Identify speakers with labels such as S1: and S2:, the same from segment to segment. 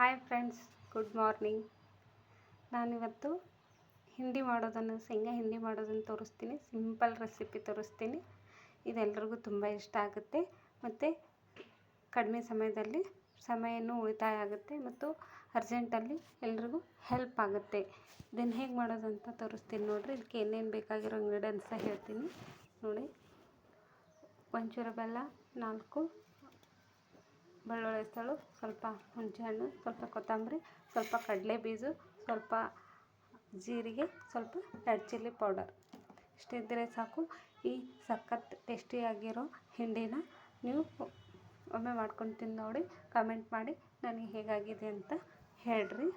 S1: Hi friends, good morning. ನಾನಿವತ್ತು ಶೇಂಗಾ ಹಿಂಡಿ ಮಾಡೋದನ್ನು ತೋರಿಸ್ತೀನಿ. ಸಿಂಪಲ್ ರೆಸಿಪಿ ತೋರಿಸ್ತೀನಿ. ಇದೆಲ್ಲರಿಗೂ ತುಂಬ ಇಷ್ಟ ಆಗುತ್ತೆ ಮತ್ತು ಕಡಿಮೆ ಸಮಯನೂ ಉಳಿತಾಯ ಆಗುತ್ತೆ ಮತ್ತು ಅರ್ಜೆಂಟಲ್ಲಿ ಎಲ್ರಿಗೂ ಹೆಲ್ಪ್ ಆಗುತ್ತೆ. ಇದನ್ನು ಹೇಗೆ ಮಾಡೋದು ಅಂತ ತೋರಿಸ್ತೀನಿ ನೋಡಿರಿ. ಇದಕ್ಕೆ ಏನೇನು ಬೇಕಾಗಿರೋ ಇಂಗ್ರೀಡಿಯೆಂಟ್ಸ ಹೇಳ್ತೀನಿ ನೋಡಿ. ಒಂಚೂರ ಬೆಲ್ಲ, 4 ಬೆಳ್ಳುಳ್ಳಿ ಎಸಳು, ಸ್ವಲ್ಪ ಹುಣಸೆಹಣ್ಣು, ಸ್ವಲ್ಪ ಕೊತ್ತಂಬರಿ, ಸ್ವಲ್ಪ ಕಡಲೆ ಬೀಜ, ಸ್ವಲ್ಪ ಜೀರಿಗೆ, ಸ್ವಲ್ಪ ರೆಡ್ ಚಿಲ್ಲಿ ಪೌಡರ್. ಇಷ್ಟಿದ್ದರೆ ಸಾಕು. ಈ ಸಖತ್ ಟೇಸ್ಟಿಯಾಗಿರೋ ಹಿಂಡಿನ ನೀವು ಒಮ್ಮೆ ಮಾಡ್ಕೊಂಡು ತಿಂದು ನೋಡಿ, ಕಮೆಂಟ್ ಮಾಡಿ ನನಗೆ ಹೇಗಾಗಿದೆ ಅಂತ ಹೇಳ್ರಿ.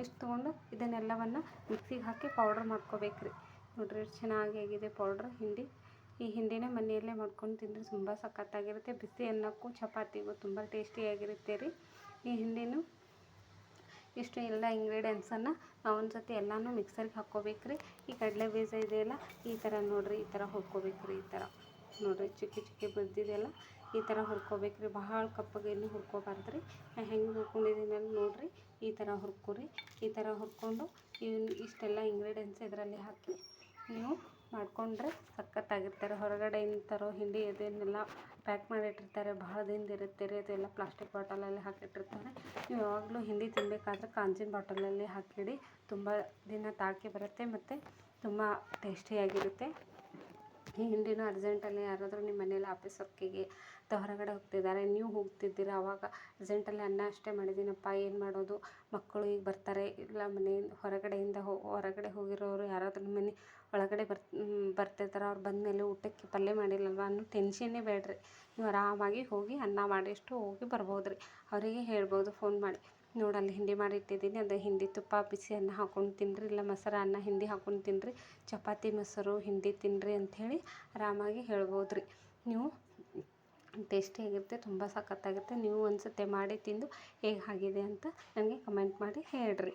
S1: ಇಷ್ಟು ತೊಗೊಂಡು ಇದನ್ನೆಲ್ಲವನ್ನು ಮಿಕ್ಸಿಗೆ ಹಾಕಿ ಪೌಡ್ರ್ ಮಾಡ್ಕೋಬೇಕ್ರಿ. ನೋಡಿರಿ ಎಷ್ಟು ಚೆನ್ನಾಗಿ ಆಗಿದೆ ಪೌಡ್ರ್ ಹಿಂಡಿ. ಈ ಹಿಂಡಿನ ಮನೆಯಲ್ಲೇ ಮಾಡ್ಕೊಂಡು ತಿಂದರೆ ತುಂಬ ಸಖತ್ತಾಗಿರುತ್ತೆ. ಬಿಸಿ ಅನ್ನಕ್ಕೂ ಚಪಾತಿಗೂ ತುಂಬ ಟೇಸ್ಟಿಯಾಗಿರುತ್ತೆ ರೀ. ಈ ಹಿಂಡಿನೂ ಇಷ್ಟು ಎಲ್ಲ ಇಂಗ್ರೀಡಿಯೆಂಟ್ಸನ್ನು ನಾವು ಒಂದು ಸತಿ ಎಲ್ಲನೂ ಮಿಕ್ಸರ್ಗೆ ಹಾಕ್ಕೋಬೇಕ್ರಿ. ಈ ಕಡಲೆ ಬೀಜ ಇದೆಯಲ್ಲ, ಈ ಥರ ನೋಡಿರಿ, ಈ ಥರ ಹುರ್ಕೋಬೇಕ್ರಿ. ಈ ಥರ ನೋಡಿರಿ, ಚಿಕ್ಕಿ ಬೆಳೆದಿದೆಯಲ್ಲ, ಈ ಥರ ಹುರ್ಕೋಬೇಕ್ರಿ. ಭಾಳ ಕಪ್ಪಗೇನು ಹುರ್ಕೋಬಾರ್ದು ರೀ. ನಾನು ಹೆಂಗೆ ಹುರ್ಕೊಂಡಿದ್ದೀನಿ ನೋಡಿರಿ, ಈ ಥರ ಹುರ್ಕೊರಿ. ಈ ಥರ ಹುರ್ಕೊಂಡು ಇಷ್ಟೆಲ್ಲ ಇಂಗ್ರೀಡಿಯೆಂಟ್ಸ್ ಇದರಲ್ಲಿ ಹಾಕಿ ನೀವು ಮಾಡಿಕೊಂಡ್ರೆ ಸಖತ್ತಾಗಿರ್ತಾರೆ. ಹೊರಗಡೆಯಿಂದ ತರೋ ಹಿಂಡಿ ಇದನ್ನೆಲ್ಲ ಪ್ಯಾಕ್ ಮಾಡಿಟ್ಟಿರ್ತಾರೆ, ಭಾಳ ದಿನದ ಇರುತ್ತೆ ರೀ. ಅದೆಲ್ಲ ಪ್ಲಾಸ್ಟಿಕ್ ಬಾಟಲಲ್ಲಿ ಹಾಕಿಟ್ಟಿರ್ತಾರೆ. ನೀವು ಯಾವಾಗಲೂ ಹಿಂಡಿ ತಿನ್ನಬೇಕಾದ್ರೆ ಕಾಂಜಿನ ಬಾಟಲಲ್ಲಿ ಹಾಕಿಡಿ. ತುಂಬ ದಿನ ತಾಳಿಕೆ ಬರುತ್ತೆ ಮತ್ತು ತುಂಬ ಟೇಸ್ಟಿಯಾಗಿರುತ್ತೆ. ಈ ಹಿಂಡಿನ ಅರ್ಜೆಂಟಲ್ಲಿ ಯಾರಾದರೂ ನಿಮ್ಮ ಮನೇಲಿ ಆಫೀಸ್ ವರ್ಕಿಗೆ ಅಥವಾ ಹೊರಗಡೆ ಹೋಗ್ತಿದ್ದಾರೆ, ನೀವು ಹೋಗ್ತಿದ್ದೀರ, ಆವಾಗ ಅರ್ಜೆಂಟಲ್ಲಿ ಅನ್ನ ಅಷ್ಟೇ ಮಾಡಿದ್ದೀನಪ್ಪ, ಏನು ಮಾಡೋದು, ಮಕ್ಕಳು ಈಗ ಬರ್ತಾರೆ, ಇಲ್ಲ ಹೊರಗಡೆ ಹೋಗಿರೋರು ಯಾರಾದರೂ ನಿಮ್ಮ ಮನೆ ಒಳಗಡೆ ಬರ್ತಿರ್ತಾರೆ, ಅವ್ರು ಬಂದಮೇಲೆ ಊಟಕ್ಕೆ ಪಲ್ಯ ಮಾಡಿಲ್ಲಲ್ವ ಅನ್ನೋ ಟೆನ್ಷನ್ನೇ ಬೇಡ್ರಿ. ನೀವು ಆರಾಮಾಗಿ ಹೋಗಿ ಅನ್ನ ಮಾಡಿಷ್ಟು ಹೋಗಿ ಬರ್ಬೋದು ರೀ. ಅವರಿಗೆ ಹೇಳ್ಬೋದು ಫೋನ್ ಮಾಡಿ, ನೋಡಲ್ಲಿ ಹಿಂಡಿ ಮಾಡಿ ಇಟ್ಟಿದ್ದೀನಿ, ಅದು ಹಿಂಡಿ ತುಪ್ಪ ಬಿಸಿ ಅನ್ನ ಹಾಕ್ಕೊಂಡು ತಿನ್ನಿರಿ, ಇಲ್ಲ ಮೊಸರು ಅನ್ನ ಹಿಂಡಿ ಹಾಕ್ಕೊಂಡು ತಿನ್ನಿರಿ, ಚಪಾತಿ ಮೊಸರು ಹಿಂಡಿ ತಿನ್ನಿರಿ ಅಂಥೇಳಿ ಆರಾಮಾಗಿ ಹೇಳ್ಬೋದು ರೀ. ನೀವು ಟೇಸ್ಟಿಯಾಗಿರುತ್ತೆ, ತುಂಬ ಸಖತ್ತಾಗಿರುತ್ತೆ. ನೀವು ಒಂದು ಸತಿ ಮಾಡಿ ತಿಂದು ಹೇಗೆ ಆಗಿದೆ ಅಂತ ನನಗೆ ಕಮೆಂಟ್ ಮಾಡಿ ಹೇಳ್ರಿ.